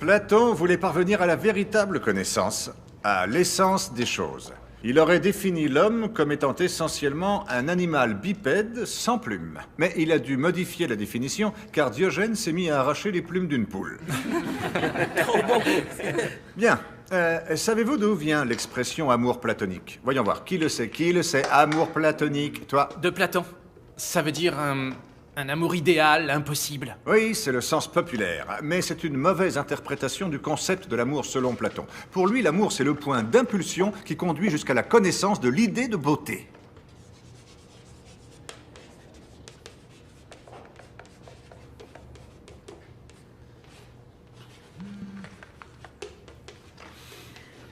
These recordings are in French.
Platon voulait parvenir à la véritable connaissance, à l'essence des choses. Il aurait défini l'homme comme étant essentiellement un animal bipède sans plumes. Mais il a dû modifier la définition car Diogène s'est mis à arracher les plumes d'une poule. Bien. Savez-vous d'où vient l'expression amour platonique? Voyons voir. Qui le sait? Qui le sait? Amour platonique. Toi? De Platon. Ça veut dire un amour idéal, impossible. Oui, c'est le sens populaire, mais c'est une mauvaise interprétation du concept de l'amour selon Platon. Pour lui, l'amour, c'est le point d'impulsion qui conduit jusqu'à la connaissance de l'idée de beauté.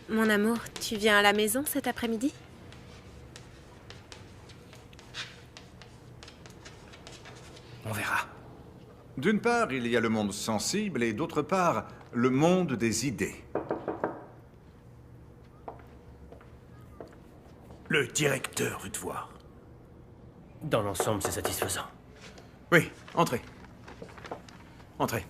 Mon amour, tu viens à la maison cet après-midi? On verra. D'une part, il y a le monde sensible et d'autre part, le monde des idées. Le directeur veut te voir. Dans l'ensemble, c'est satisfaisant. Oui, entrez. Entrez.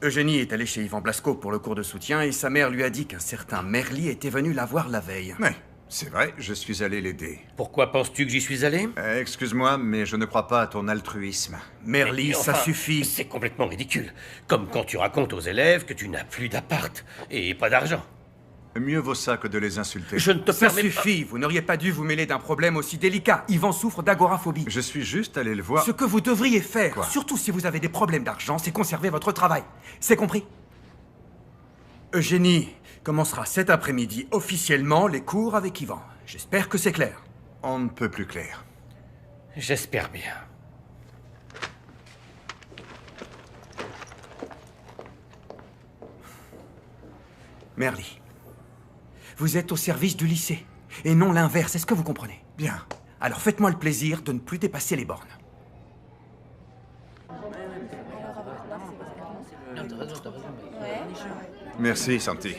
Eugénie est allée chez Yvan Blasco pour le cours de soutien et sa mère lui a dit qu'un certain Merly était venu la voir la veille. Mais, c'est vrai, je suis allé l'aider. Pourquoi penses-tu que j'y suis allé? Excuse-moi, mais je ne crois pas à ton altruisme. Merly, Mais ça enfin, suffit. C'est complètement ridicule. Comme quand tu racontes aux élèves que tu n'as plus d'appart et pas d'argent. Mieux vaut ça que de les insulter. Je ne te Ça permets pas... suffit, vous n'auriez pas dû vous mêler d'un problème aussi délicat. Yvan souffre d'agoraphobie. Je suis juste allé le voir. Ce que vous devriez faire, Quoi? surtout si vous avez des problèmes d'argent, c'est conserver votre travail. C'est compris? Eugénie commencera cet après-midi officiellement les cours avec Yvan. J'espère que c'est clair. On ne peut plus clair. J'espère bien. Merly, vous êtes au service du lycée, et non l'inverse, est-ce que vous comprenez? Bien. Alors faites-moi le plaisir de ne plus dépasser les bornes. Merci, Santi.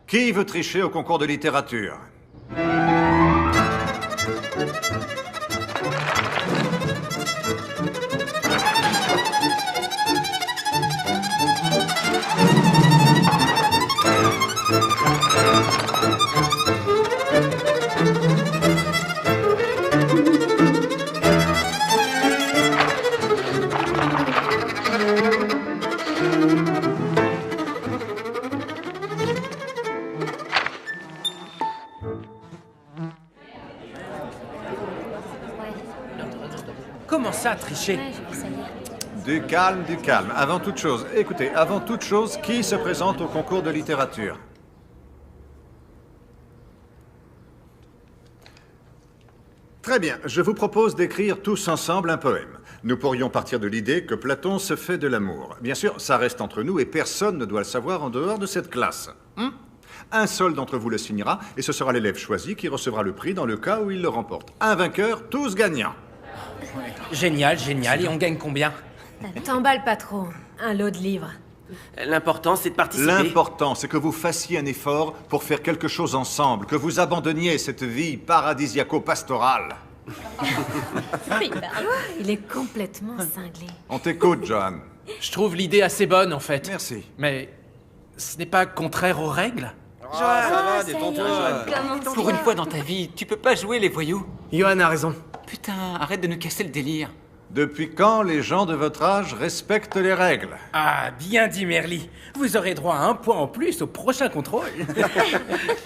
Qui veut tricher au concours de littérature? Comment ça, tricher? Du calme, du calme. Avant toute chose, écoutez, avant toute chose, qui se présente au concours de littérature? Très bien, je vous propose d'écrire tous ensemble un poème. Nous pourrions partir de l'idée que Platon se fait de l'amour. Bien sûr, ça reste entre nous et personne ne doit le savoir en dehors de cette classe. Un seul d'entre vous le signera et ce sera l'élève choisi qui recevra le prix dans le cas où il le remporte. Un vainqueur, tous gagnants. Génial, génial. Et on gagne combien? T'emballes pas trop. Un lot de livres. L'important, c'est de participer. L'important, c'est que vous fassiez un effort pour faire quelque chose ensemble, que vous abandonniez cette vie paradisiaco-pastorale. Il est complètement cinglé. On t'écoute, Johan. Je trouve l'idée assez bonne, en fait. Merci. Mais ce n'est pas contraire aux règles? Ça va, détends-toi. Pour une fois dans ta vie, tu peux pas jouer les voyous. Johan a raison. Putain, arrête de nous casser le délire. Depuis quand les gens de votre âge respectent les règles? Ah, bien dit, Merly. Vous aurez droit à un point en plus au prochain contrôle.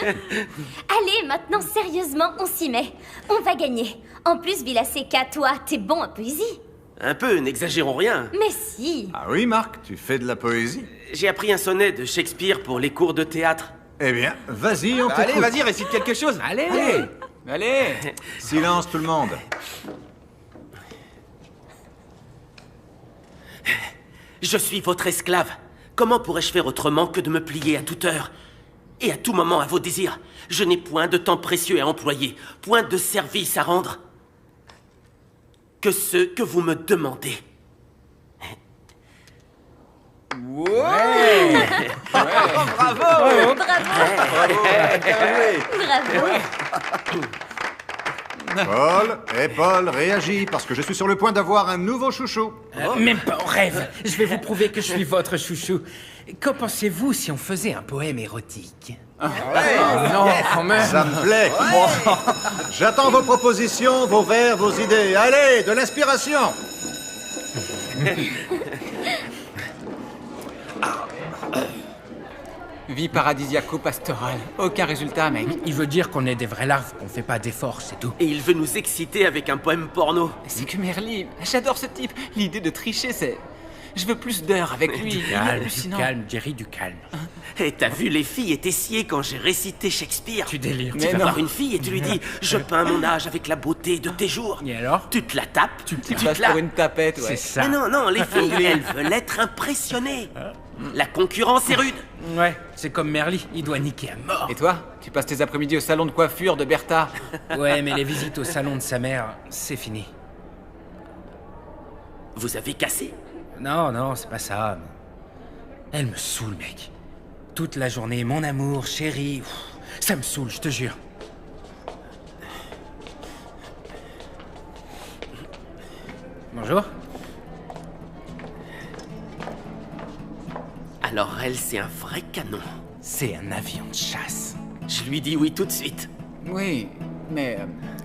Allez, maintenant, sérieusement, on s'y met. On va gagner. En plus, Villaseca, toi, t'es bon en poésie. Un peu, n'exagérons rien. Mais si. Ah oui, Marc, tu fais de la poésie? J'ai appris un sonnet de Shakespeare pour les cours de théâtre. Eh bien, vas-y, on t'écoute. Allez, vas-y, récite quelque chose. Allez. Allez. Silence, tout le monde. Je suis votre esclave. Comment pourrais-je faire autrement que de me plier à toute heure et à tout moment à vos désirs? Je n'ai point de temps précieux à employer, point de service à rendre. que ceux que vous me demandez. Bravo. Paul, réagis, parce que je suis sur le point d'avoir un nouveau chouchou. Même pas en rêve. Je vais vous prouver que je suis votre chouchou. Qu'en pensez-vous si on faisait un poème érotique? Non, quand même. Ça me plaît. J'attends vos propositions, vos vers, vos idées. Allez, de l'inspiration. Vie paradisiaco-pastorale. Aucun résultat, mec. Il veut dire qu'on est des vrais larves, qu'on fait pas d'efforts, c'est tout. Et il veut nous exciter avec un poème porno. C'est que Merly, j'adore ce type. L'idée de tricher, c'est... Je veux plus d'heures avec lui. Il est hallucinant. Du calme, Jerry, du calme. Et t'as vu, les filles étaient sciées quand j'ai récité Shakespeare. Tu délires. Tu vas voir une fille et tu lui dis « Je peins mon âge avec la beauté de tes jours ». Et alors? Tu te la tapes, tu Tu te passes la... pour une tapette, ouais. C'est ça. Mais non, les filles, elles veulent être impressionnées. La concurrence est rude. Ouais, c'est comme Merly, il doit niquer à mort. Et toi, tu passes tes après-midi au salon de coiffure de Bertha. Ouais, mais les visites au salon de sa mère, c'est fini. Vous avez cassé? Non, c'est pas ça. Elle me saoule, mec. Toute la journée, mon amour, chérie. Ça me saoule, je te jure. Bonjour. Alors elle, c'est un vrai canon. C'est un avion de chasse. Je lui dis oui tout de suite. Oui, mais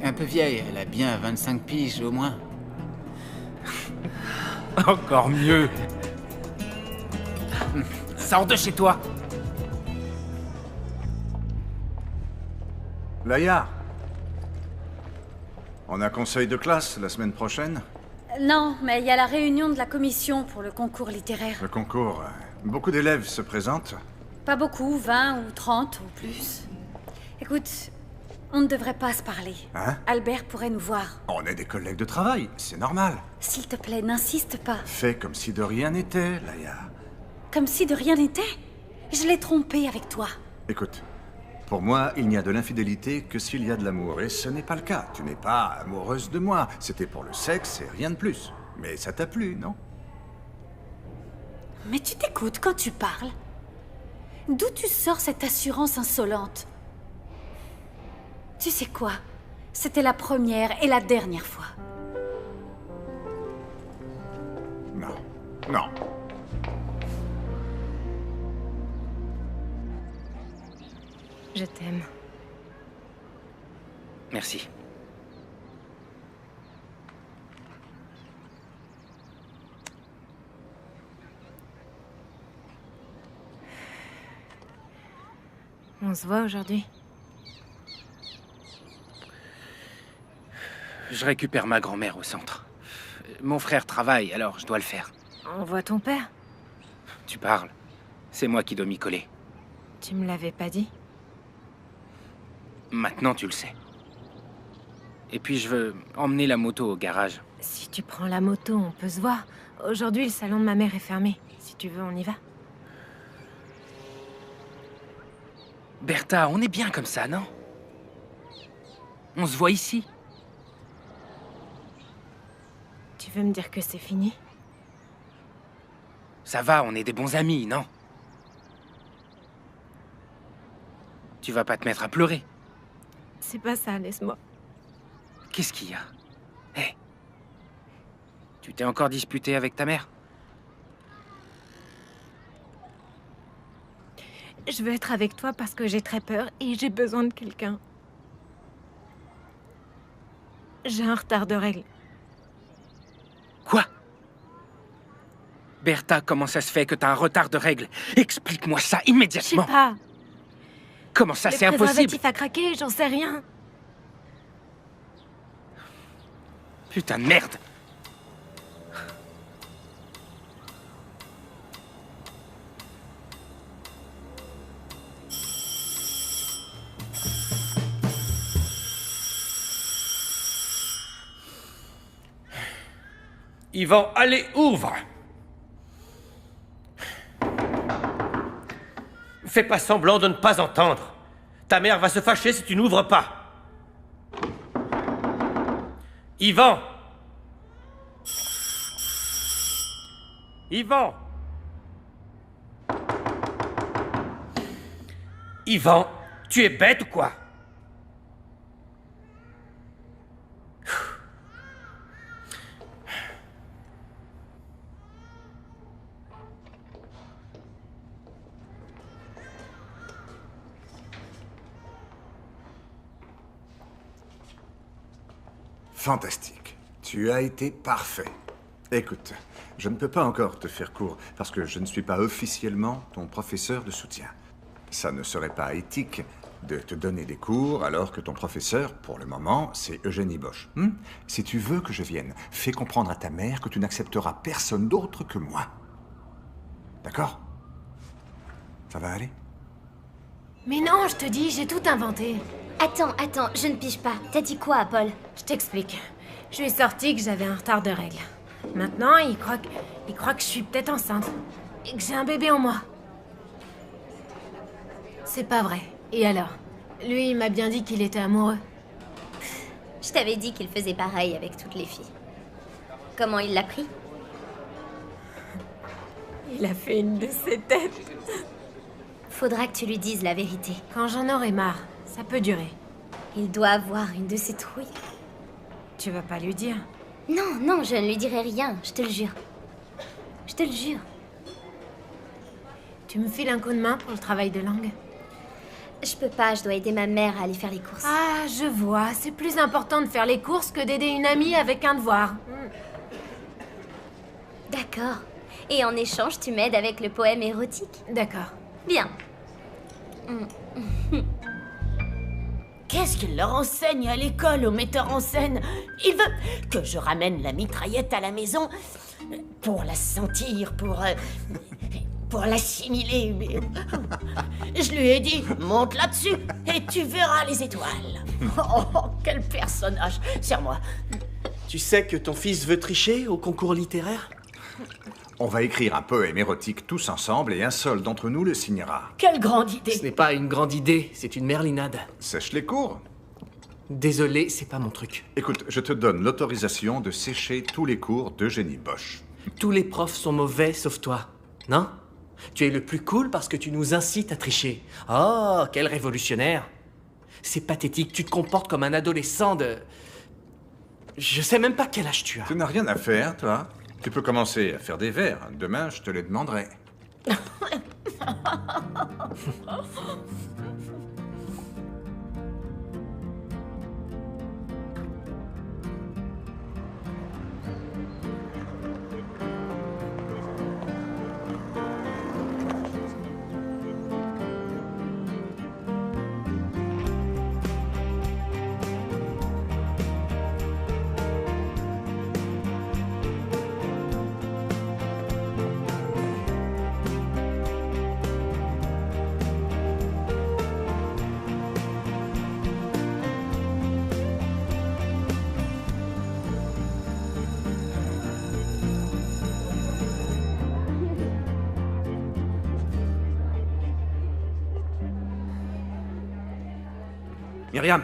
un peu vieille. Elle a bien 25 piges au moins. Encore mieux. Sors de chez toi. Laïa, on a conseil de classe la semaine prochaine? Non, mais il y a la réunion de la commission pour le concours littéraire. Le concours, beaucoup d'élèves se présentent. Pas beaucoup, 20 ou 30 ou plus. Écoute, on ne devrait pas se parler. Hein? Albert pourrait nous voir. On est des collègues de travail, c'est normal. S'il te plaît, n'insiste pas. Fais comme si de rien n'était, Laïa. Comme si de rien n'était. Je l'ai trompé avec toi. Écoute, pour moi, il n'y a de l'infidélité que s'il y a de l'amour, et ce n'est pas le cas. Tu n'es pas amoureuse de moi. C'était pour le sexe et rien de plus. Mais ça t'a plu, non? Mais tu t'écoutes quand tu parles? D'où tu sors cette assurance insolente? Tu sais quoi? C'était la première et la dernière fois. Non. Je t'aime. Merci. On se voit aujourd'hui? Je récupère ma grand-mère au centre. Mon frère travaille, alors je dois le faire. On voit ton père? Tu parles. C'est moi qui dois m'y coller. Tu me l'avais pas dit? Maintenant, tu le sais. Et puis, je veux emmener la moto au garage. Si tu prends la moto, on peut se voir. Aujourd'hui, le salon de ma mère est fermé. Si tu veux, on y va. Bertha, on est bien comme ça, non? On se voit ici. Tu veux me dire que c'est fini? Ça va, on est des bons amis, non? Tu vas pas te mettre à pleurer. C'est pas ça, laisse-moi. Qu'est-ce qu'il y a? Hé! Tu t'es encore disputé avec ta mère? Je veux être avec toi parce que j'ai très peur et j'ai besoin de quelqu'un. J'ai un retard de règles. Quoi? Bertha, comment ça se fait que t'as un retard de règles? Explique-moi ça Je sais immédiatement. pas. Comment ça, c'est Le impossible? préservatif a craqué, j'en sais rien. Putain de merde! Yvan, allez, ouvre! Fais pas semblant de ne pas entendre. Ta mère va se fâcher si tu n'ouvres pas. Yvan! Yvan! Yvan, tu es bête ou quoi? Fantastique. Tu as été parfait. Écoute, je ne peux pas encore te faire cours parce que je ne suis pas officiellement ton professeur de soutien. Ça ne serait pas éthique de te donner des cours alors que ton professeur, pour le moment, c'est Eugénie Bosch. Si tu veux que je vienne, fais comprendre à ta mère que tu n'accepteras personne d'autre que moi. D'accord? Ça va aller? Mais non, je te dis, j'ai tout inventé. Attends, je ne pige pas. T'as dit quoi, Paul? Je t'explique. Je lui ai sorti que j'avais un retard de règles. Maintenant, il croit que je suis peut-être enceinte. Et que j'ai un bébé en moi. C'est pas vrai. Et alors? Lui, il m'a bien dit qu'il était amoureux. Je t'avais dit qu'il faisait pareil avec toutes les filles. Comment il l'a pris? Il a fait une de ses têtes. Faudra que tu lui dises la vérité. Quand j'en aurai marre, ça peut durer. Il doit avoir une de ses trouilles. Tu vas pas lui dire? Non, je ne lui dirai rien, je te le jure. Je te le jure. Tu me files un coup de main pour le travail de langue? Je peux pas, je dois aider ma mère à aller faire les courses. Ah, je vois. C'est plus important de faire les courses que d'aider une amie avec un devoir. D'accord. Et en échange, tu m'aides avec le poème érotique? D'accord. Bien. Qu'est-ce qu'il leur enseigne à l'école, au metteur en scène? Il veut que je ramène la mitraillette à la maison pour la sentir, pour l'assimiler. Mais je lui ai dit, monte là-dessus et tu verras les étoiles. Oh, quel personnage! Serre-moi. Tu sais que ton fils veut tricher au concours littéraire? On va écrire un poème érotique tous ensemble et un seul d'entre nous le signera. Quelle grande idée! Ce n'est pas une grande idée, c'est une merlinade. Sèche les cours. Désolé, c'est pas mon truc. Écoute, je te donne l'autorisation de sécher tous les cours d'Eugénie Bosch. Tous les profs sont mauvais sauf toi, non? Tu es le plus cool parce que tu nous incites à tricher. Oh, quel révolutionnaire! C'est pathétique, tu te comportes comme un adolescent de... Je sais même pas quel âge tu as. Tu n'as rien à faire, toi. Tu peux commencer à faire des vers. Demain, je te les demanderai. Myriam,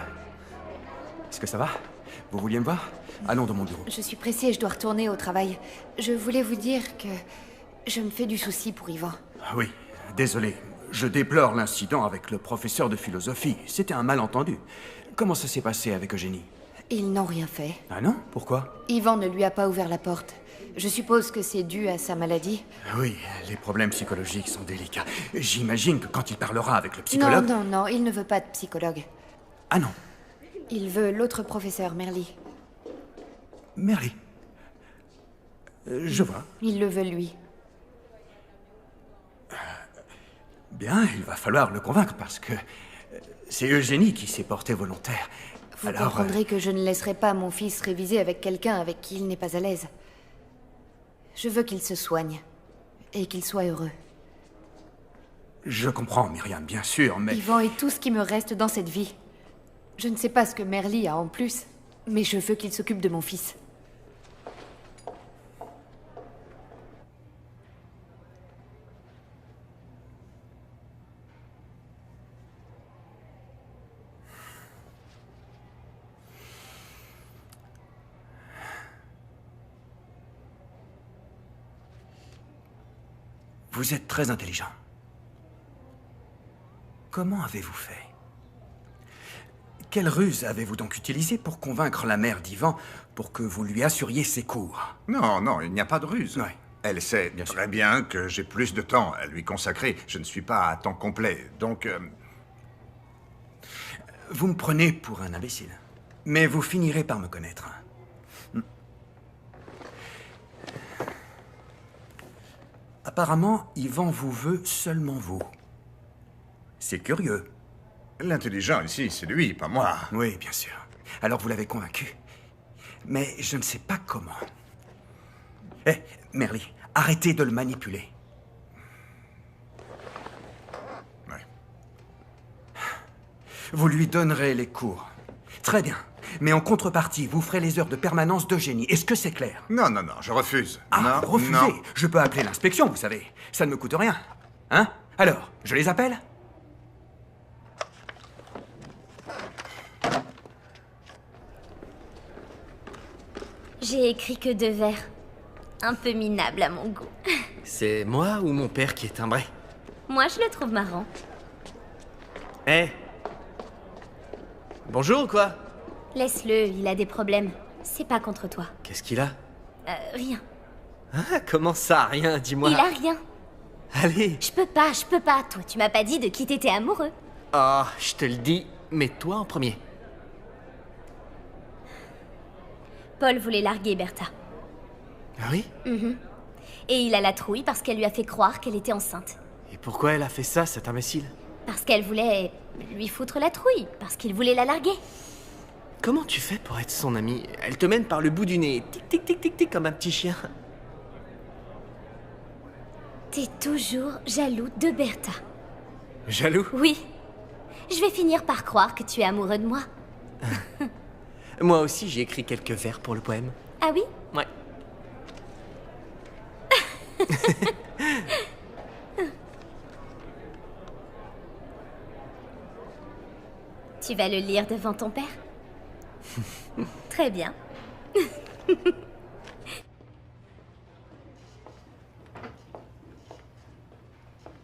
est-ce que ça va? Vous vouliez me voir? Allons dans mon bureau. Je suis pressée et je dois retourner au travail. Je voulais vous dire que je me fais du souci pour Yvan. Oui, désolé. Je déplore l'incident avec le professeur de philosophie. C'était un malentendu. Comment ça s'est passé avec Eugénie? Ils n'ont rien fait. Ah non? Pourquoi? Yvan ne lui a pas ouvert la porte. Je suppose que c'est dû à sa maladie. Oui, les problèmes psychologiques sont délicats. J'imagine que quand il parlera avec le psychologue... Non, il ne veut pas de psychologue. Ah non. Il veut l'autre professeur, Merly. Merly. Je vois. Il le veut lui. Bien, il va falloir le convaincre parce que c'est Eugénie qui s'est portée volontaire. Vous Alors, comprendrez que je ne laisserai pas mon fils réviser avec quelqu'un avec qui il n'est pas à l'aise. Je veux qu'il se soigne et qu'il soit heureux. Je comprends, Myriam, bien sûr, mais... Yvan est tout ce qui me reste dans cette vie. Je ne sais pas ce que Merly a en plus, mais je veux qu'il s'occupe de mon fils. Vous êtes très intelligent. Comment avez-vous fait? Quelle ruse avez-vous donc utilisée pour convaincre la mère d'Ivan pour que vous lui assuriez ses cours? Non, non, il n'y a pas de ruse. Ouais. Elle sait très bien que j'ai plus de temps à lui consacrer. Je ne suis pas à temps complet, donc... Vous me prenez pour un imbécile. Mais vous finirez par me connaître. Apparemment, Ivan vous veut seulement vous. C'est curieux. L'intelligent ici, c'est lui, pas moi. Oui, bien sûr. Alors vous l'avez convaincu. Mais je ne sais pas comment. Eh, Merly, arrêtez de le manipuler. Ouais. Vous lui donnerez les cours. Très bien. Mais en contrepartie, vous ferez les heures de permanence d'Eugénie. Est-ce que c'est clair? Non, non, non, je refuse. Ah, non, refusez? non. Je peux appeler l'inspection, vous savez. Ça ne me coûte rien. Hein? Alors, je les appelle? J'ai écrit que 2 vers. Un peu minable à mon goût. C'est moi ou mon père qui est timbré? Moi, je le trouve marrant. Eh. Bonjour, quoi? Laisse-le, il a des problèmes. C'est pas contre toi. Qu'est-ce qu'il a? Rien. Ah, comment ça? Rien, dis-moi. Il a rien. Allez. Je peux pas. Toi, tu m'as pas dit de qui t'étais amoureux. Ah, je te le dis, mais toi en premier. Paul voulait larguer Bertha. Ah oui? Et il a la trouille parce qu'elle lui a fait croire qu'elle était enceinte. Et pourquoi elle a fait ça, cet imbécile? Parce qu'elle voulait lui foutre la trouille. Parce qu'il voulait la larguer. Comment tu fais pour être son amie? Elle te mène par le bout du nez, tic tic tic tic tic comme un petit chien. T'es toujours jaloux de Bertha. Jaloux? Oui. Je vais finir par croire que tu es amoureux de moi. Moi aussi, j'ai écrit quelques vers pour le poème. Ah oui? Ouais. Tu vas le lire devant ton père? Très bien.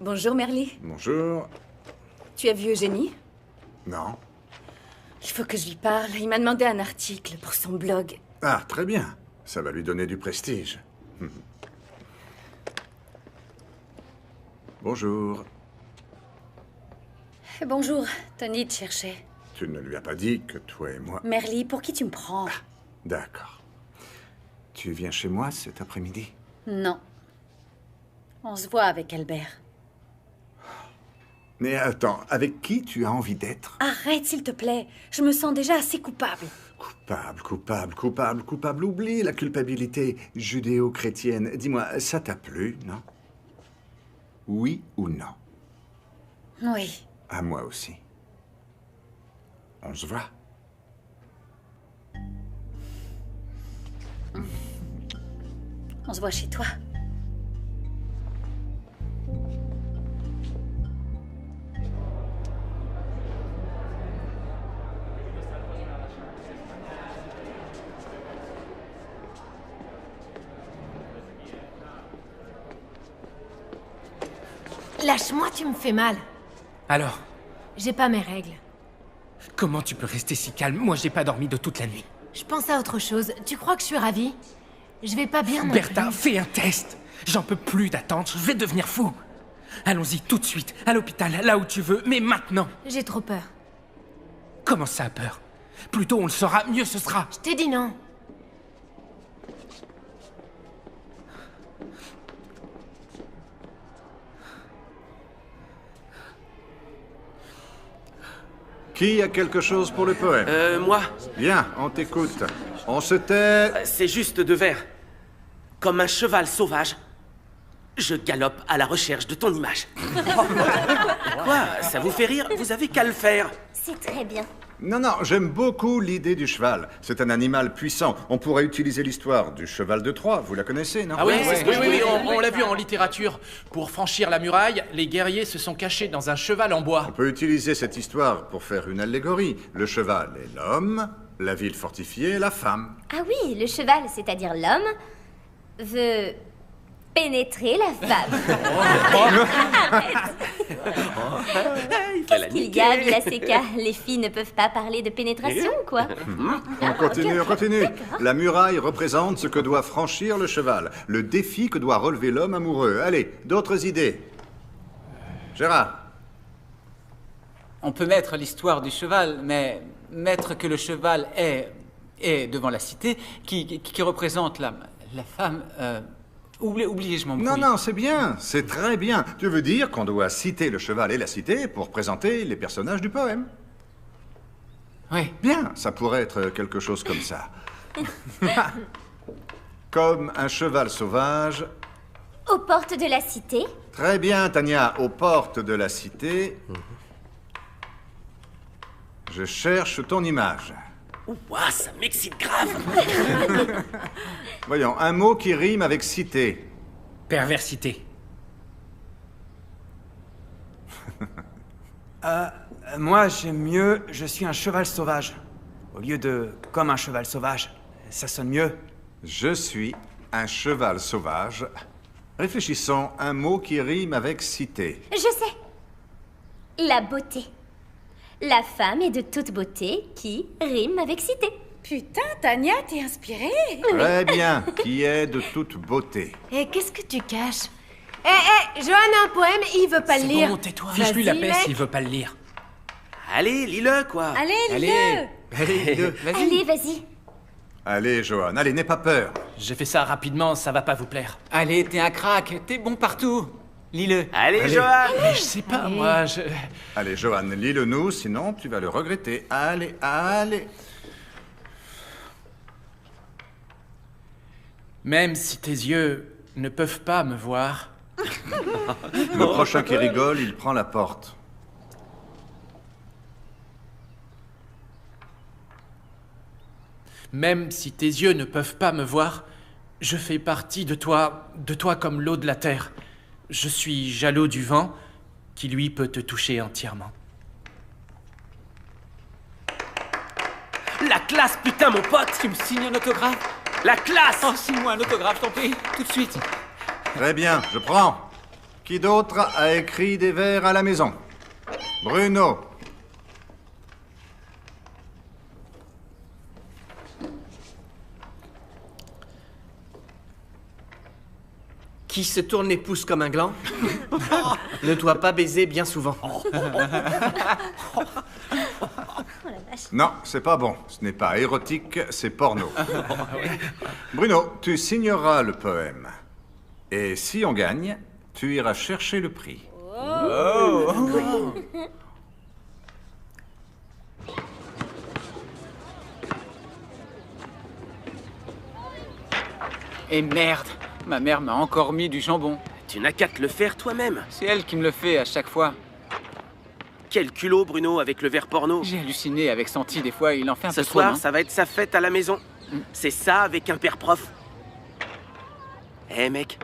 Bonjour, Merly. Bonjour. Tu as vu Eugénie? Non. Il faut que je lui parle. Il m'a demandé un article pour son blog. Ah, très bien. Ça va lui donner du prestige. Bonjour. Bonjour, Tony te cherchait. Tu ne lui as pas dit que toi et moi... Merly, pour qui tu me prends? D'accord. Tu viens chez moi cet après-midi? Non. On se voit avec Albert. Mais attends, avec qui tu as envie d'être? Arrête, s'il te plaît. Je me sens déjà assez coupable. Coupable. Oublie la culpabilité judéo-chrétienne. Dis-moi, ça t'a plu, non? Oui ou non? Oui. À moi aussi. On se voit. On se voit chez toi. Lâche-moi, tu me fais mal. Alors, J'ai pas mes règles. comment tu peux rester si calme? Moi, j'ai pas dormi de toute la nuit. Je pense à autre chose. Tu crois que je suis ravie? Je vais pas bien non Bertha, plus. fais un test. J'en peux plus d'attendre, je vais devenir fou. Allons-y tout de suite, à l'hôpital, là où tu veux, mais maintenant. J'ai trop peur. Comment ça a peur? Plus tôt on le saura, mieux ce sera. Je t'ai dit non. Qui a quelque chose pour le poème? Moi, Bien, on t'écoute. On se tait. c'est juste 2 vers. Comme un cheval sauvage, je galope à la recherche de ton image. Quoi? Ça vous fait rire? Vous avez qu'à le faire. C'est très bien. Non, j'aime beaucoup l'idée du cheval. C'est un animal puissant. On pourrait utiliser l'histoire du cheval de Troie. Vous la connaissez, non? Ah oui, on l'a vu en littérature. Pour franchir la muraille, les guerriers se sont cachés dans un cheval en bois. On peut utiliser cette histoire pour faire une allégorie. Le cheval est l'homme, la ville fortifiée est la femme. Ah oui, le cheval, c'est-à-dire l'homme, veut pénétrer la femme. Qu'est-ce qu'il y a, Vilaseka? Les filles ne peuvent pas parler de pénétration, quoi. On continue, on continue. La muraille représente ce que doit franchir le cheval, le défi que doit relever l'homme amoureux. Allez, d'autres idées? Gérard? On peut mettre l'histoire du cheval, mais mettre que le cheval est devant la cité, qui représente la femme... oubliez, je m'embrouille. Non, non, c'est bien, c'est très bien. Tu veux dire qu'on doit citer le cheval et la cité pour présenter les personnages du poème? Oui. Bien, ça pourrait être quelque chose comme ça. Comme un cheval sauvage. Aux portes de la cité. Très bien, Tania, aux portes de la cité. Je cherche ton image. Ouah, ça m'excite grave. Voyons, un mot qui rime avec cité. Perversité. Moi, j'aime mieux « Je suis un cheval sauvage ». Au lieu de « Comme un cheval sauvage ». Ça sonne mieux. Je suis un cheval sauvage. Réfléchissons, un mot qui rime avec cité. Je sais. La beauté. La femme est de toute beauté qui rime avec cité. Putain, Tania, t'es inspirée. Très bien, qui est de toute beauté. Et qu'est-ce que tu caches? Johan a un poème, il veut pas le lire. Bon, tais-toi. Fiche-lui la paix s'il veut pas le lire. Allez, lis-le, quoi. Allez, lis-le. Allez, vas-y. Allez, vas-y. Allez, Johan, allez, n'aie pas peur. J'ai fait ça rapidement, ça va pas vous plaire. Allez, t'es un crack, t'es bon partout. Lis-le. Allez, Johan. Mais je sais pas, moi, Allez, Johan, lis-le nous, sinon tu vas le regretter. Allez, allez. Même si tes yeux ne peuvent pas me voir... Le prochain qui rigole, il prend la porte. Même si tes yeux ne peuvent pas me voir, je fais partie de toi comme l'eau de la terre. Je suis jaloux du vent, qui lui peut te toucher entièrement. La classe, putain, mon pote. Tu me signes un autographe? La classe. Oh, signe-moi un autographe, je t'en prie, tout de suite. Très bien, je prends. Qui d'autre a écrit des vers à la maison? Bruno. Qui se tourne les pouces comme un gland ne doit pas baiser bien souvent. Non, c'est pas bon. Ce n'est pas érotique, c'est porno. Bruno, tu signeras le poème. Et si on gagne, tu iras chercher le prix. Et merde, ma mère m'a encore mis du jambon. Tu n'as qu'à te le faire toi-même. C'est elle qui me le fait à chaque fois. Quel culot, Bruno, avec le verre porno. J'ai halluciné avec Santi, des fois, il en fait un Ce peu trop, soir, non? ça va être sa fête à la maison. C'est ça avec un père prof. Eh mec,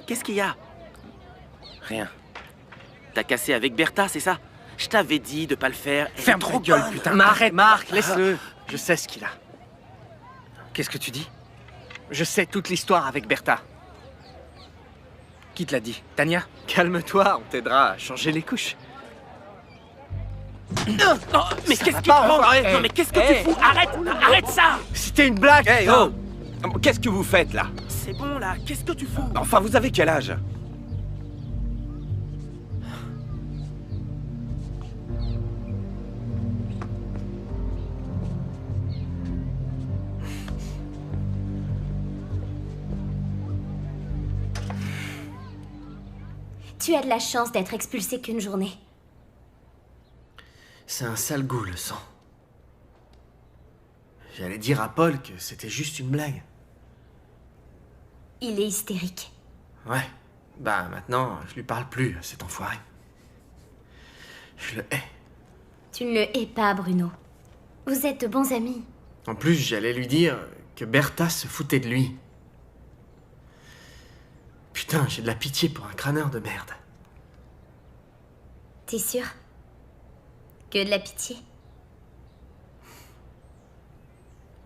qu'est-ce qu'il y a? Rien. T'as cassé avec Bertha, c'est ça? Je t'avais dit de pas le faire. Ferme ta gueule, putain. Marc, laisse-le. Je sais ce qu'il a. Qu'est-ce que tu dis? Je sais toute l'histoire avec Bertha. Qui te l'a dit? Tania? Calme-toi, on t'aidera à changer les couches. Oh, mais qu'est-ce que tu prends? Non mais qu'est-ce que tu fous? Arrête ça! C'était une blague. Hey, oh! Qu'est-ce que vous faites là? C'est bon là, qu'est-ce que tu fous? Enfin, vous avez quel âge? Tu as de la chance d'être expulsé qu'une journée. C'est un sale goût, le sang. J'allais dire à Paul que c'était juste une blague. Il est hystérique. Ouais. Bah, maintenant, je lui parle plus, cet enfoiré. Je le hais. Tu ne le hais pas, Bruno. Vous êtes de bons amis. En plus, j'allais lui dire que Bertha se foutait de lui. Putain, j'ai de la pitié pour un crâneur de merde. T'es sûr? Que de la pitié?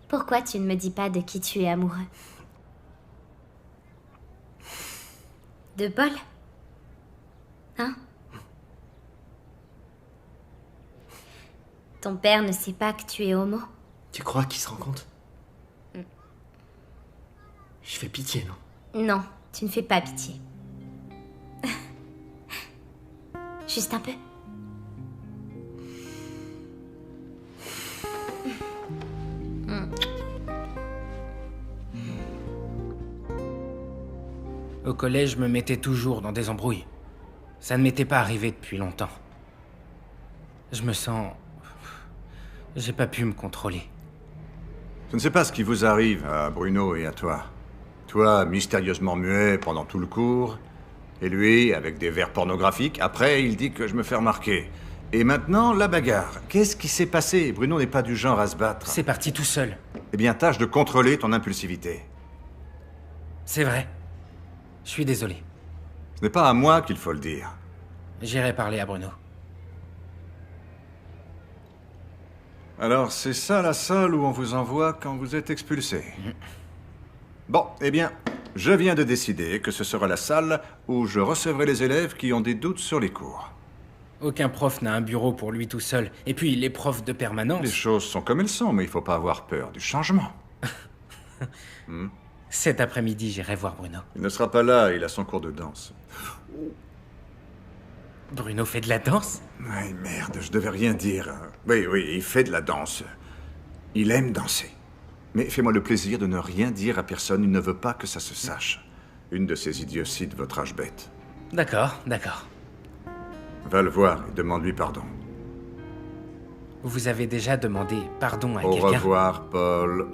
Pourquoi tu ne me dis pas de qui tu es amoureux? De Paul? Hein? Ton père ne sait pas que tu es homo? Tu crois qu'il se rend compte? Je fais pitié, non? Non, tu ne fais pas pitié. Juste un peu. Au collège, je me mettais toujours dans des embrouilles. Ça ne m'était pas arrivé depuis longtemps. Je me sens... J'ai pas pu me contrôler. Je ne sais pas ce qui vous arrive à Bruno et à toi. Toi, mystérieusement muet pendant tout le cours, et lui, avec des vers pornographiques. Après, il dit que je me fais remarquer. Et maintenant, la bagarre. Qu'est-ce qui s'est passé? Bruno n'est pas du genre à se battre. C'est parti tout seul. Eh bien, tâche de contrôler ton impulsivité. C'est vrai. Je suis désolé. Ce n'est pas à moi qu'il faut le dire. J'irai parler à Bruno. Alors, c'est ça la salle où on vous envoie quand vous êtes expulsé. Bon, eh bien, je viens de décider que ce sera la salle où je recevrai les élèves qui ont des doutes sur les cours. Aucun prof n'a un bureau pour lui tout seul. Et puis, les profs de permanence... Les choses sont comme elles sont, mais il faut pas avoir peur du changement. Cet après-midi, j'irai voir Bruno. Il ne sera pas là, il a son cours de danse. Bruno fait de la danse? Oui, merde, je devais rien dire. Oui, il fait de la danse. Il aime danser. Mais fais-moi le plaisir de ne rien dire à personne, il ne veut pas que ça se sache. Une de ces idioties de votre âge bête. D'accord, d'accord. Va le voir et demande-lui pardon. Vous avez déjà demandé pardon à Au quelqu'un? revoir, Paul.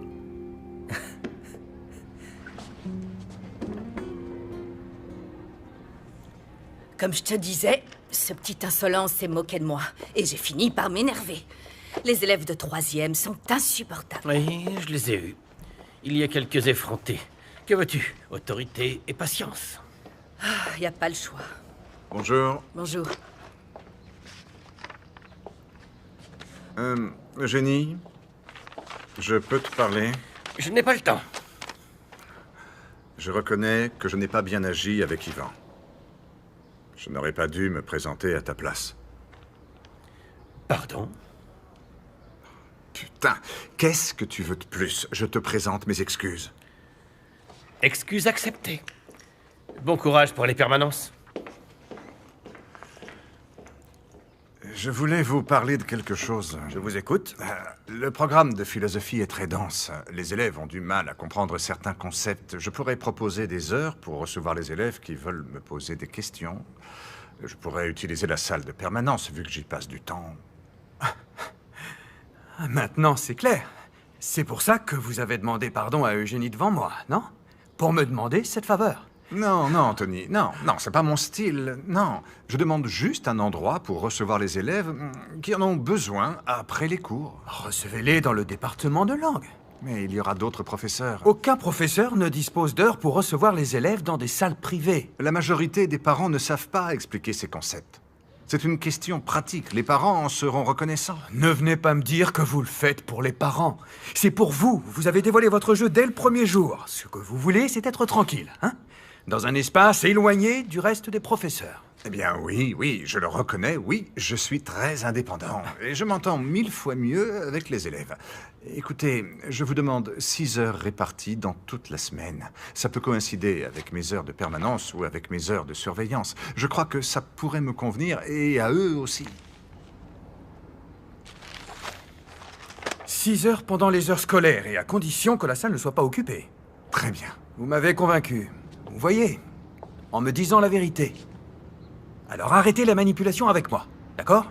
Comme je te disais, ce petit insolent s'est moqué de moi. Et j'ai fini par m'énerver. Les élèves de 3e sont insupportables. Oui, je les ai eus. Il y a quelques effrontés. Que veux-tu? Autorité et patience. Ah, y a pas le choix. Bonjour. Bonjour. Eugénie, je peux te parler? Je n'ai pas le temps. Je reconnais que je n'ai pas bien agi avec Yvan. Je n'aurais pas dû me présenter à ta place. Pardon? Putain, qu'est-ce que tu veux de plus? Je te présente mes excuses. Excuses acceptées. Bon courage pour les permanences. Je voulais vous parler de quelque chose. Je vous écoute. Le programme de philosophie est très dense. Les élèves ont du mal à comprendre certains concepts. Je pourrais proposer des heures pour recevoir les élèves qui veulent me poser des questions. Je pourrais utiliser la salle de permanence, vu que j'y passe du temps. Maintenant, c'est clair. C'est pour ça que vous avez demandé pardon à Eugénie devant moi, non? Pour me demander cette faveur. Non, Tony, non, c'est pas mon style, non. Je demande juste un endroit pour recevoir les élèves qui en ont besoin après les cours. Recevez-les dans le département de langue. Mais il y aura d'autres professeurs. Aucun professeur ne dispose d'heures pour recevoir les élèves dans des salles privées. La majorité des parents ne savent pas expliquer ces concepts. C'est une question pratique. Les parents en seront reconnaissants. Ne venez pas me dire que vous le faites pour les parents. C'est pour vous. Vous avez dévoilé votre jeu dès le premier jour. Ce que vous voulez, c'est être tranquille, hein? Dans un espace éloigné du reste des professeurs. Eh bien oui, je le reconnais, oui, je suis très indépendant. Et je m'entends 1000 fois mieux avec les élèves. Écoutez, je vous demande 6 heures réparties dans toute la semaine. Ça peut coïncider avec mes heures de permanence ou avec mes heures de surveillance. Je crois que ça pourrait me convenir, et à eux aussi. 6 heures pendant les heures scolaires, et à condition que la salle ne soit pas occupée. Très bien. Vous m'avez convaincu. Vous voyez, en me disant la vérité. Alors arrêtez la manipulation avec moi, d'accord?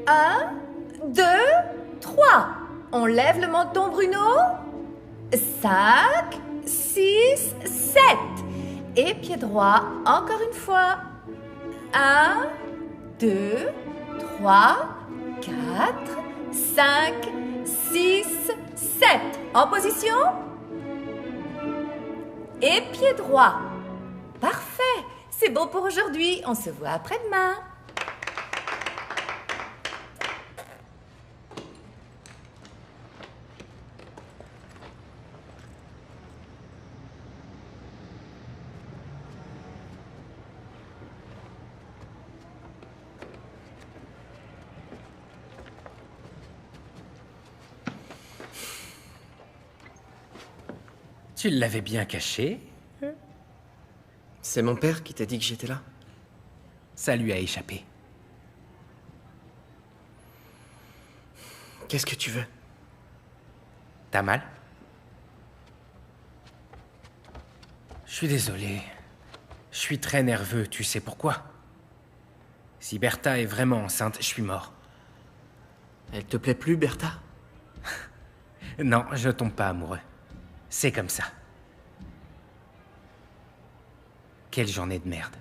1, 2, 3. On lève le menton, Bruno. 5, 6, 7. Et pied droit, encore une fois. 1, 2, 3, 4, 5, 6, 7. En position. Et pied droit. Parfait. C'est bon pour aujourd'hui. On se voit après-demain. Tu l'avais bien caché. C'est mon père qui t'a dit que j'étais là? Ça lui a échappé. Qu'est-ce que tu veux? T'as mal? Je suis désolé. Je suis très nerveux, tu sais pourquoi? Si Bertha est vraiment enceinte, je suis mort. Elle te plaît plus, Bertha? Non, je tombe pas amoureux. C'est comme ça. Quelle journée de merde.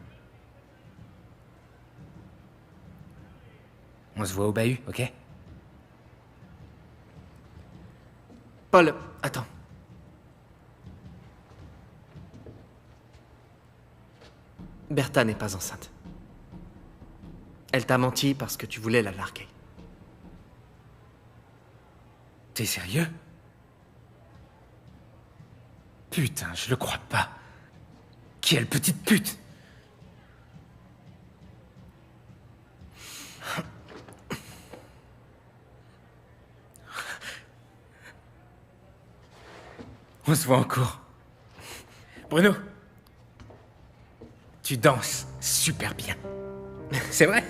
On se voit au bahut, ok? Paul, attends. Bertha n'est pas enceinte. Elle t'a menti parce que tu voulais la larguer. T'es sérieux? Putain, je le crois pas. Quelle petite pute! On se voit en cours. Bruno, tu danses super bien. C'est vrai?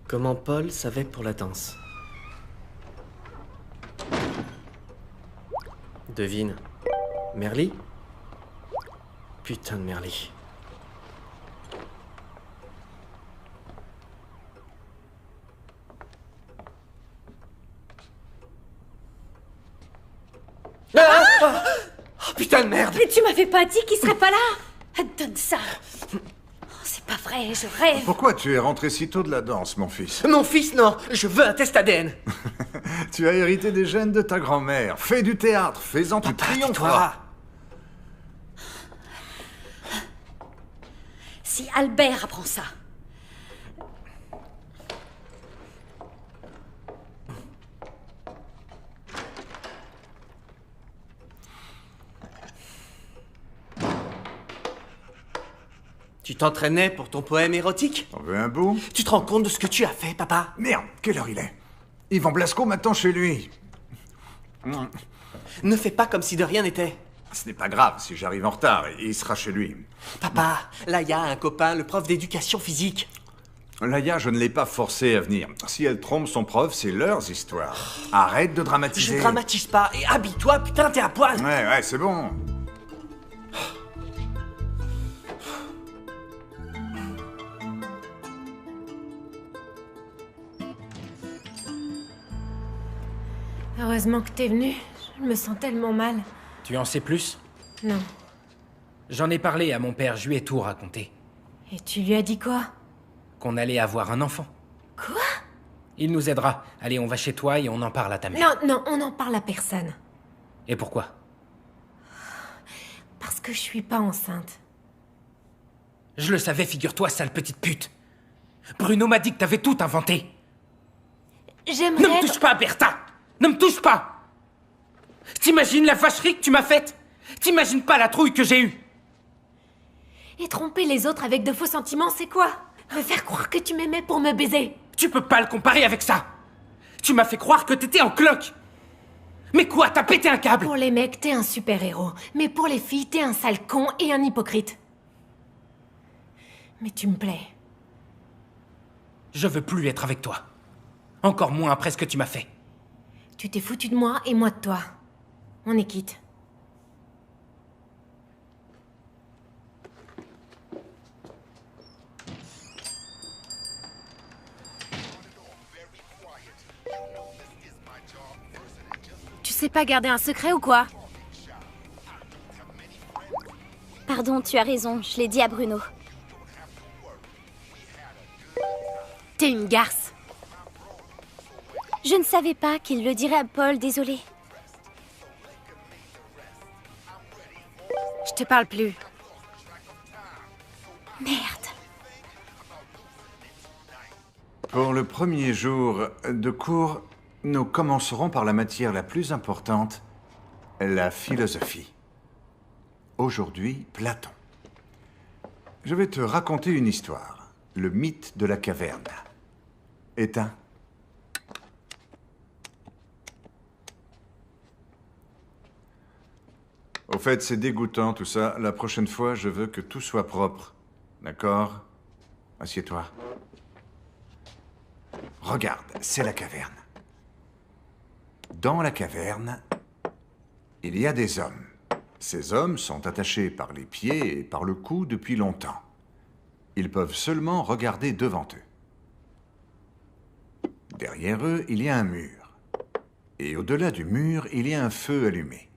Comment Paul savait pour la danse? Devine. Merly? Putain de Merly. Oh putain de merde! Mais tu m'avais pas dit qu'il serait pas là! Donne ça! C'est pas vrai, je rêve! Pourquoi tu es rentré si tôt de la danse, mon fils? Mon fils, non! Je veux un test ADN! Tu as hérité des gènes de ta grand-mère. Fais du théâtre, fais-en, tu triompheras. Si Albert apprend ça... Tu t'entraînais pour ton poème érotique? T'en veux un bout? Tu te rends compte de ce que tu as fait, papa? Merde, quelle heure il est? Yvan Blasco m'attend chez lui. Ne fais pas comme si de rien n'était. Ce n'est pas grave, si j'arrive en retard, il sera chez lui. Papa, Laïa a un copain, le prof d'éducation physique. Laïa, je ne l'ai pas forcée à venir. Si elle trompe son prof, c'est leurs histoires. Arrête de dramatiser. Je dramatise pas, et habille-toi, putain, t'es à poil. Ouais, c'est bon. Heureusement que t'es venu. Je me sens tellement mal. Tu en sais plus? Non. J'en ai parlé à mon père, je lui ai tout raconté. Et tu lui as dit quoi? Qu'on allait avoir un enfant. Quoi? Il nous aidera. Allez, on va chez toi et on en parle à ta mère. Non, on n'en parle à personne. Et pourquoi? Parce que je suis pas enceinte. Je le savais, figure-toi, sale petite pute. Bruno m'a dit que t'avais tout inventé. J'aimerais... Ne me touche pas, Bertha! Ne me touche pas! T'imagines la vacherie que tu m'as faite? T'imagines pas la trouille que j'ai eue? Et tromper les autres avec de faux sentiments, c'est quoi? Me faire croire que tu m'aimais pour me baiser. Tu peux pas le comparer avec ça! Tu m'as fait croire que t'étais en cloque! Mais quoi, t'as pété un câble? Pour les mecs, t'es un super-héros. Mais pour les filles, t'es un sale con et un hypocrite. Mais tu me plais. Je veux plus être avec toi. Encore moins après ce que tu m'as fait. Tu t'es foutu de moi et moi de toi. On est quitte. Tu sais pas garder un secret ou quoi? Pardon, tu as raison, je l'ai dit à Bruno. T'es une garce. Je ne savais pas qu'il le dirait à Paul, désolé. Je te parle plus. Merde. Pour le premier jour de cours, nous commencerons par la matière la plus importante, la philosophie. Aujourd'hui, Platon. Je vais te raconter une histoire. Le mythe de la caverne. Éteins. Au fait, c'est dégoûtant tout ça. La prochaine fois, je veux que tout soit propre. D'accord? Assieds-toi. Regarde, c'est la caverne. Dans la caverne, il y a des hommes. Ces hommes sont attachés par les pieds et par le cou depuis longtemps. Ils peuvent seulement regarder devant eux. Derrière eux, il y a un mur. Et au-delà du mur, il y a un feu allumé.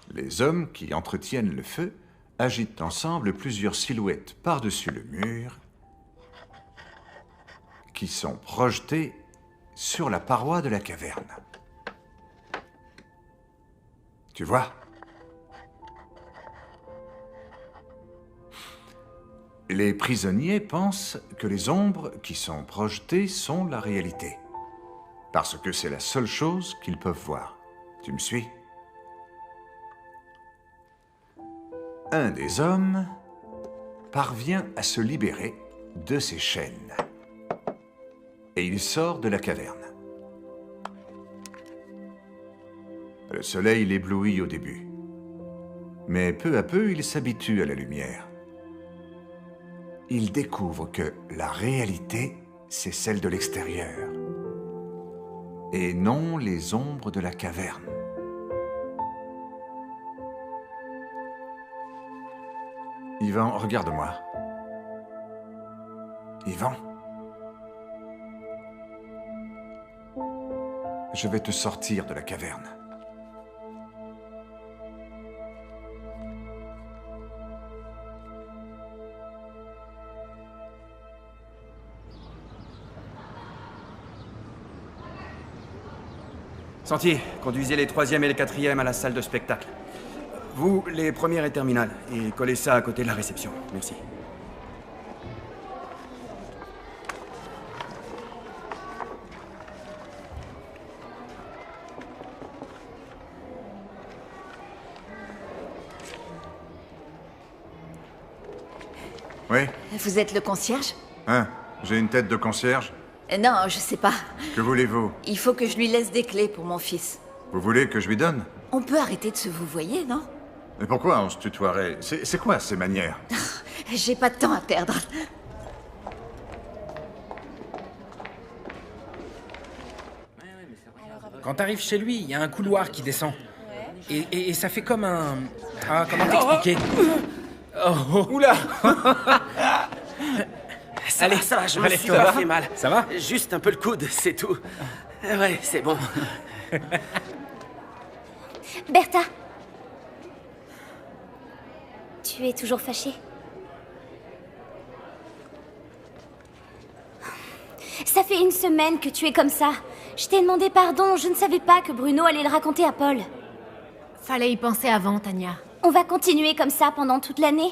Les hommes qui entretiennent le feu agitent ensemble plusieurs silhouettes par-dessus le mur qui sont projetées sur la paroi de la caverne. Tu vois? Les prisonniers pensent que les ombres qui sont projetées sont la réalité, parce que c'est la seule chose qu'ils peuvent voir. Tu me suis? Un des hommes parvient à se libérer de ses chaînes. Et il sort de la caverne. Le soleil l'éblouit au début. Mais peu à peu, il s'habitue à la lumière. Il découvre que la réalité, c'est celle de l'extérieur. Et non les ombres de la caverne. Ivan, regarde-moi. Ivan. Je vais te sortir de la caverne. Sentier, conduisez les 3e et les 4e à la salle de spectacle. Vous, les premières et terminales, et collez ça à côté de la réception. Merci. Oui? Vous êtes le concierge? Hein? J'ai une tête de concierge? Non, je sais pas. Que voulez-vous? Il faut que je lui laisse des clés pour mon fils. Vous voulez que je lui donne? On peut arrêter de se vouvoyer, non? Mais pourquoi on se tutoierait? C'est quoi ces manières? J'ai pas de temps à perdre. Quand t'arrives chez lui, il y a un couloir qui descend. Et ça fait comme un... Ah, comment t'expliquer? Oula. Ça va, je me suis pas fait mal. Ça va? Juste un peu le coude, c'est tout. Ouais, c'est bon. Bertha. Tu es toujours fâchée? Ça fait une semaine que tu es comme ça. Je t'ai demandé pardon, je ne savais pas que Bruno allait le raconter à Paul. Fallait y penser avant, Tania. On va continuer comme ça pendant toute l'année?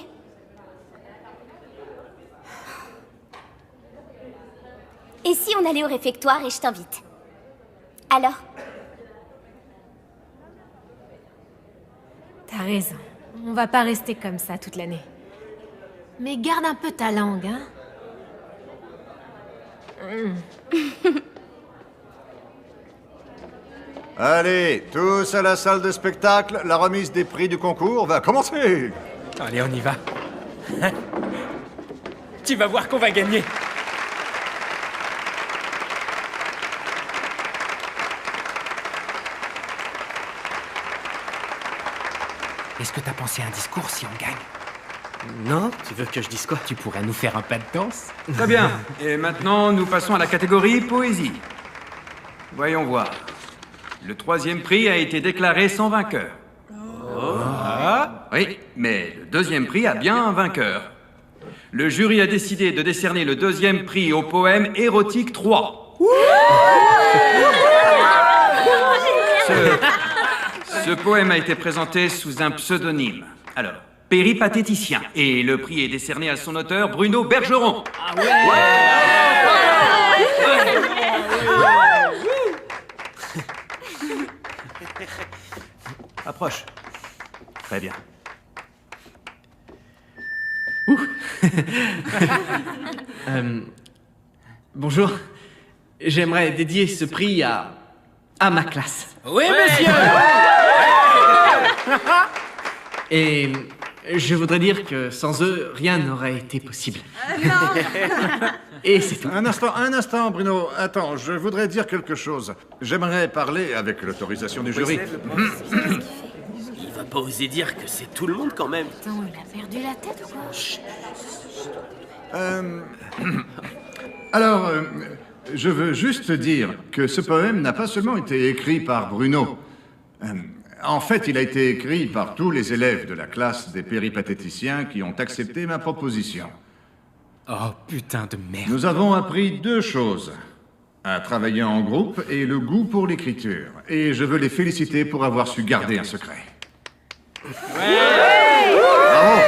Et si on allait au réfectoire et je t'invite? Alors? T'as raison. On va pas rester comme ça toute l'année. Mais garde un peu ta langue, hein? Allez, tous à la salle de spectacle. La remise des prix du concours va commencer. Allez, on y va. Tu vas voir qu'on va gagner. Est-ce que t'as pensé à un discours si on gagne? Non, tu veux que je dise quoi? Tu pourrais nous faire un pas de danse? Très bien. Et maintenant, nous passons à la catégorie poésie. Voyons voir. Le 3e prix a été déclaré sans vainqueur. Oui, mais le 2e prix a bien un vainqueur. Le jury a décidé de décerner le 2e prix au poème Érotique 3. Ce poème a été présenté sous un pseudonyme. Alors, Péripatéticien. Et le prix est décerné à son auteur, Bruno Bergeron. Approche. Très bien. Bonjour. J'aimerais dédier ce prix à ma classe. Oui, monsieur. Et je voudrais dire que sans eux, rien n'aurait été possible. Et c'est tout. Un instant, Bruno. Attends, je voudrais dire quelque chose. J'aimerais parler avec l'autorisation du jury. Il va pas oser dire que c'est tout le monde quand même. Attends, il a perdu la tête ou quoi? Alors, je veux juste dire que ce poème n'a pas seulement été écrit par Bruno. En fait, il a été écrit par tous les élèves de la classe des péripatéticiens qui ont accepté ma proposition. Oh, putain de merde. Nous avons appris 2 choses. À travailler en groupe et le goût pour l'écriture. Et je veux les féliciter pour avoir su garder un secret. Bravo.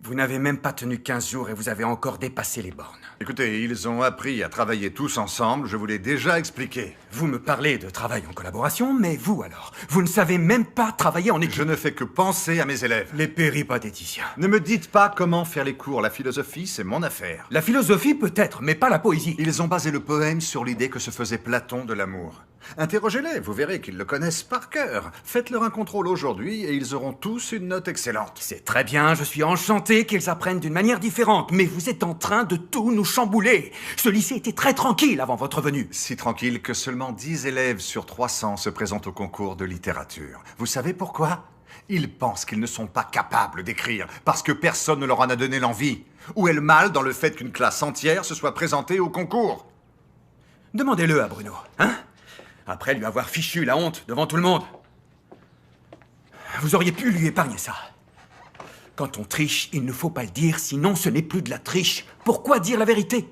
Vous n'avez même pas tenu 15 jours et vous avez encore dépassé les bornes. Écoutez, ils ont appris à travailler tous ensemble, je vous l'ai déjà expliqué. Vous me parlez de travail en collaboration, mais vous alors, vous ne savez même pas travailler en équipe. Je ne fais que penser à mes élèves. Les péripatéticiens. Ne me dites pas comment faire les cours, la philosophie, c'est mon affaire. La philosophie peut-être, mais pas la poésie. Ils ont basé le poème sur l'idée que se faisait Platon de l'amour. Interrogez-les, vous verrez qu'ils le connaissent par cœur. Faites-leur un contrôle aujourd'hui et ils auront tous une note excellente. C'est très bien, je suis enchanté qu'ils apprennent d'une manière différente, mais vous êtes en train de tout nous chambouler. Ce lycée était très tranquille avant votre venue. Si tranquille que seulement 10 élèves sur 300 se présentent au concours de littérature. Vous savez pourquoi ? Ils pensent qu'ils ne sont pas capables d'écrire, parce que personne ne leur en a donné l'envie. Où est le mal dans le fait qu'une classe entière se soit présentée au concours ? Demandez-le à Bruno, hein ? Après lui avoir fichu la honte devant tout le monde. Vous auriez pu lui épargner ça. Quand on triche, il ne faut pas le dire, sinon ce n'est plus de la triche. Pourquoi dire la vérité ?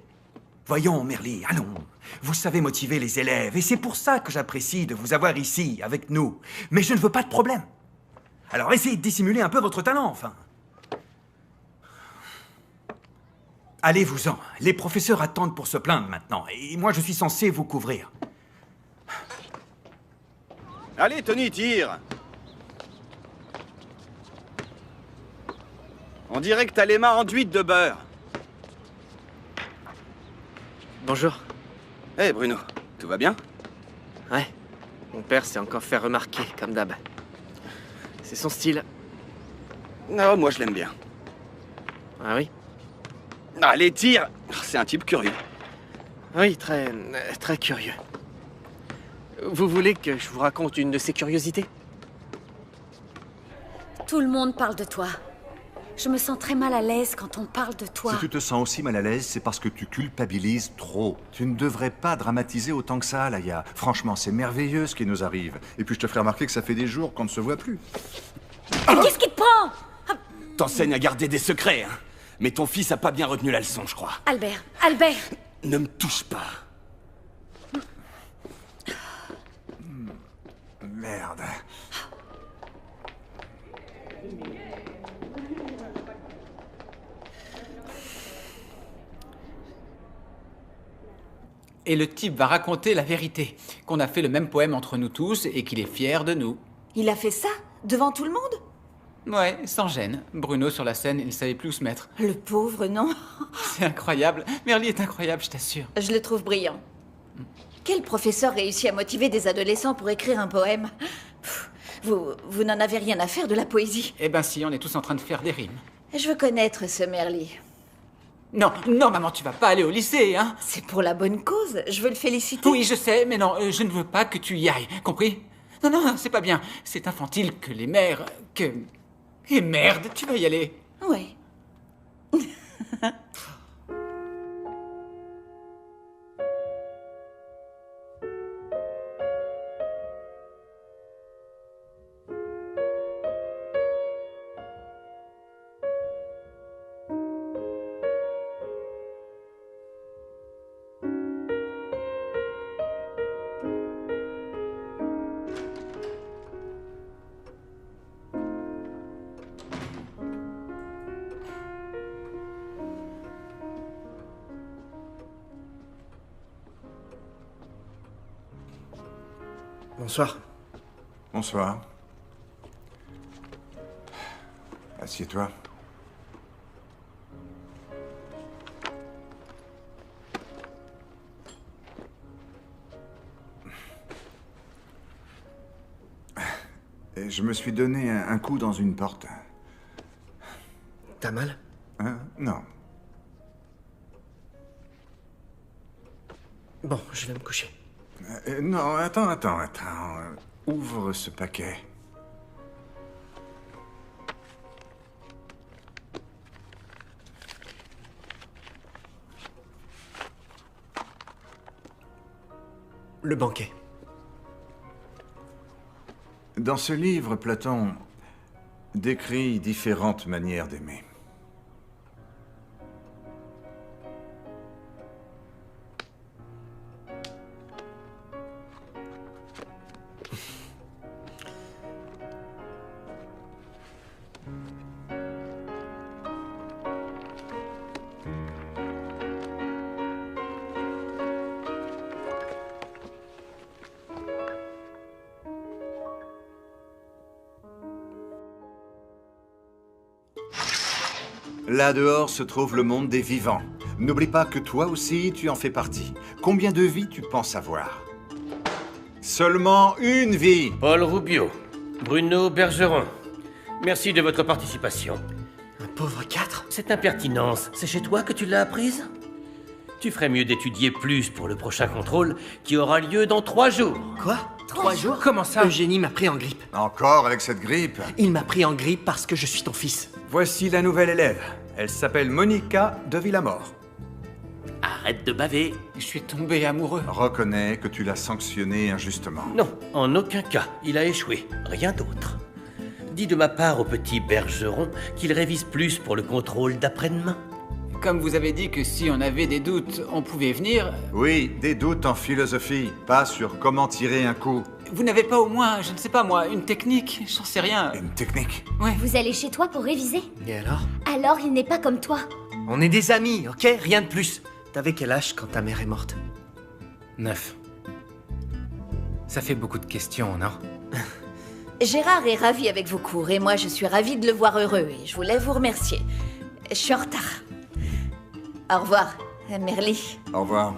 Voyons, Merly, allons. Vous savez motiver les élèves, et c'est pour ça que j'apprécie de vous avoir ici, avec nous. Mais je ne veux pas de problème. Alors essayez de dissimuler un peu votre talent, enfin. Allez-vous-en. Les professeurs attendent pour se plaindre maintenant, et moi je suis censé vous couvrir. Allez, Tony, tire. On dirait que t'as les mains enduites de beurre. Bonjour. Hé, Bruno, tout va bien? Ouais. Mon père s'est encore fait remarquer, comme d'hab. C'est son style. Non, moi je l'aime bien. Ah oui? Allez, tire. C'est un type curieux. Oui, très curieux. Vous voulez que je vous raconte une de ces curiosités? Tout le monde parle de toi. Je me sens très mal à l'aise quand on parle de toi. Si tu te sens aussi mal à l'aise, c'est parce que tu culpabilises trop. Tu ne devrais pas dramatiser autant que ça, Laïa. Franchement, c'est merveilleux ce qui nous arrive. Et puis je te ferai remarquer que ça fait des jours qu'on ne se voit plus. Qu'est-ce qui te prend? T'enseignes à garder des secrets, hein. Mais ton fils a pas bien retenu la leçon, je crois. Albert. Ne me touche pas. Merde. Et le type va raconter la vérité, qu'on a fait le même poème entre nous tous et qu'il est fier de nous. Il a fait ça? Devant tout le monde? Ouais, sans gêne. Bruno sur la scène, il ne savait plus où se mettre. Le pauvre, non? C'est incroyable. Merly est incroyable, je t'assure. Je le trouve brillant. Quel professeur réussit à motiver des adolescents pour écrire un poème? Vous n'en avez rien à faire de la poésie. Eh ben si, on est tous en train de faire des rimes. Je veux connaître ce Merly. Non, maman, tu vas pas aller au lycée, hein? C'est pour la bonne cause, je veux le féliciter. Oui, je sais, mais non, je ne veux pas que tu y ailles, compris? Non, c'est pas bien. C'est infantile que les mères... Et merde, tu vas y aller. Oui. Bonsoir. Bonsoir. Assieds-toi. Et je me suis donné un coup dans une porte. T'as mal? Hein? Non. Bon, je vais me coucher. Non, attends. Ouvre ce paquet. Le banquet. Dans ce livre, Platon décrit différentes manières d'aimer. Là dehors se trouve le monde des vivants. N'oublie pas que toi aussi, tu en fais partie. Combien de vies tu penses avoir? Seulement une vie. Paul Rubio, Bruno Bergeron, merci de votre participation. Un pauvre 4? Cette impertinence, c'est chez toi que tu l'as apprise? Tu ferais mieux d'étudier plus pour le prochain contrôle qui aura lieu dans 3 jours. Quoi? 3 jours? Comment ça? Eugénie m'a pris en grippe. Encore avec cette grippe? Il m'a pris en grippe parce que je suis ton fils. Voici la nouvelle élève. Elle s'appelle Monica de Villamort. Arrête de baver. Je suis tombé amoureux. Reconnais que tu l'as sanctionné injustement. Non, en aucun cas, il a échoué. Rien d'autre. Dis de ma part au petit Bergeron qu'il révise plus pour le contrôle d'après-demain. Comme vous avez dit que si on avait des doutes, on pouvait venir... Oui, des doutes en philosophie, pas sur comment tirer un coup. Vous n'avez pas au moins, je ne sais pas moi, une technique? J'en sais rien. Une technique? Ouais. Vous allez chez toi pour réviser? Et alors? Alors il n'est pas comme toi. On est des amis, ok? Rien de plus. T'avais quel âge quand ta mère est morte? 9. Ça fait beaucoup de questions, non? Gérard est ravi avec vos cours et moi je suis ravie de le voir heureux et je voulais vous remercier. Je suis en retard. Au revoir, Merly. Au revoir.